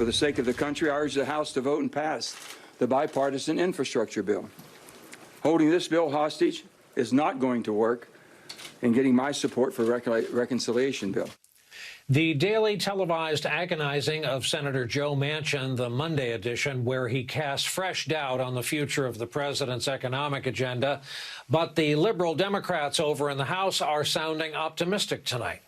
For the sake of the country, I urge the House to vote and pass the bipartisan infrastructure bill. Holding this bill hostage is not going to work in getting my support for reconciliation bill. The daily televised agonizing of Senator Joe Manchin, the Monday edition, where he casts fresh doubt on the future of the president's economic agenda. But the liberal Democrats over in the House are sounding optimistic tonight.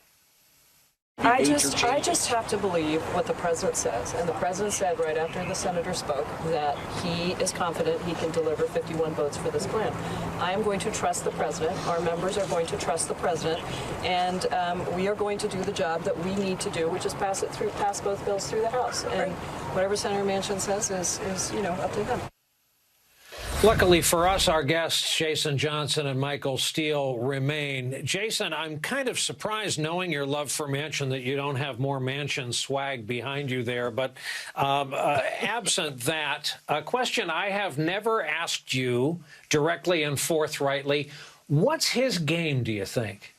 I just have to believe what the president says. And the president said right after the senator spoke that he is confident he can deliver 51 votes for this plan. I am going to trust the president. Our members are going to trust the president. And we are going to do the job that we need to do, which is pass both bills through the House. And whatever Senator Manchin says is up to him. Luckily for us, our guests, Jason Johnson and Michael Steele, remain. Jason, I'm kind of surprised, knowing your love for Manchin, that you don't have more Manchin swag behind you there. But absent that, a question I have never asked you directly and forthrightly, what's his game, do you think?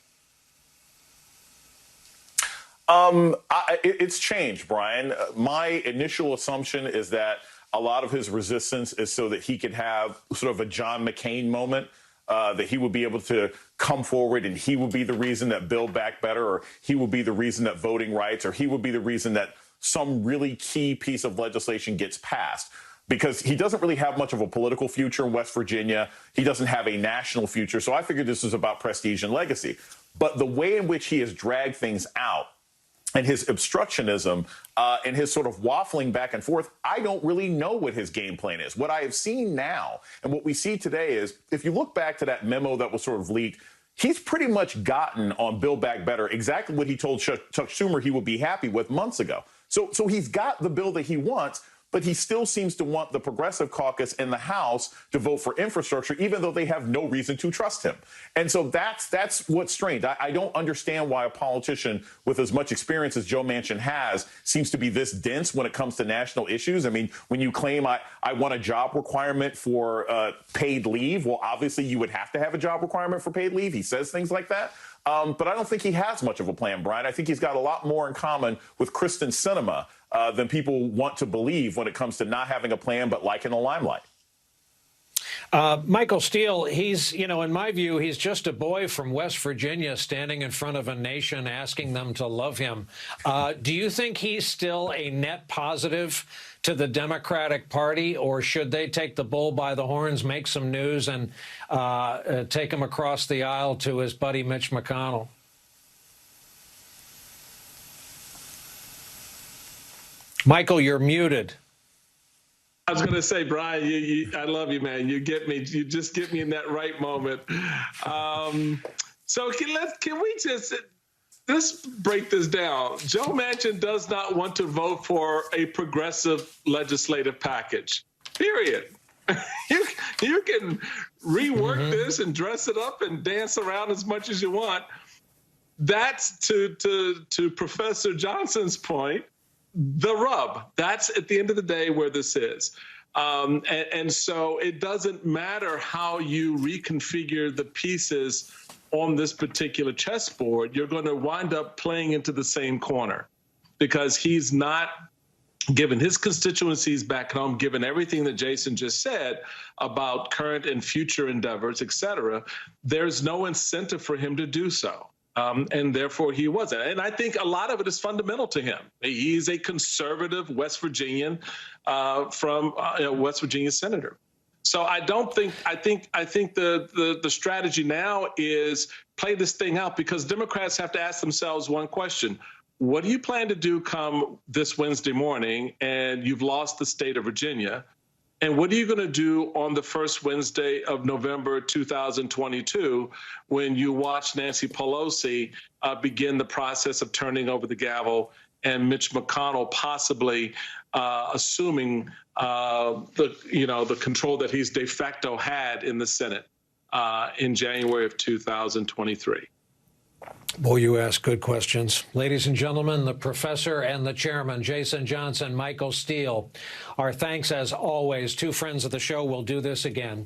It's changed, Brian. My initial assumption is that a lot of his resistance is so that he could have sort of a John McCain moment, that he would be able to come forward and he would be the reason that Build Back Better, or he would be the reason that voting rights, or he would be the reason that some really key piece of legislation gets passed. Because he doesn't really have much of a political future in West Virginia. He doesn't have a national future. So I figured this was about prestige and legacy. But the way in which he has dragged things out, and his obstructionism and his sort of waffling back and forth, I don't really know what his game plan is. What I have seen now and what we see today is, if you look back to that memo that was sort of leaked, he's pretty much gotten on Build Back Better exactly what he told Chuck Schumer he would be happy with months ago. So he's got the bill that he wants, but he still seems to want the Progressive Caucus in the House to vote for infrastructure, even though they have no reason to trust him. And so that's what's strange. I don't understand why a politician with as much experience as Joe Manchin has seems to be this dense when it comes to national issues. I mean, when you claim I want a job requirement for paid leave, well, obviously you would have to have a job requirement for paid leave. He says things like that. But I don't think he has much of a plan, Brian. I think he's got a lot more in common with Kristen Sinema than people want to believe when it comes to not having a plan but liking the limelight. Michael Steele, he's, in my view, he's just a boy from West Virginia standing in front of a nation asking them to love him. Do you think he's still a net positive to the Democratic Party, or should they take the bull by the horns, make some news, and take him across the aisle to his buddy Mitch McConnell? Michael, you're muted. I was going to say, Brian, I love you, man. You get me. You just get me in that right moment. So can we let's break this down. Joe Manchin does not want to vote for a progressive legislative package, period. You can rework this and dress it up and dance around as much as you want. That's to Professor Johnson's point, the rub. That's at the end of the day where this is. And so it doesn't matter how you reconfigure the pieces on this particular chessboard, you're going to wind up playing into the same corner, because he's not, given his constituencies back home, given everything that Jason just said about current and future endeavors, et cetera, there's no incentive for him to do so. And therefore he wasn't. And I think a lot of it is fundamental to him. He's a conservative West Virginian from West Virginia senator. So I think the strategy now is play this thing out, because Democrats have to ask themselves one question. What do you plan to do come this Wednesday morning and you've lost the state of Virginia? And what are you going to do on the first Wednesday of November 2022 when you watch Nancy Pelosi begin the process of turning over the gavel and Mitch McConnell possibly assuming the control that he's de facto had in the Senate in January of 2023? Boy, you ask good questions. Ladies and gentlemen, the professor and the chairman, Jason Johnson, Michael Steele. Our thanks, as always. Two friends of the show will do this again.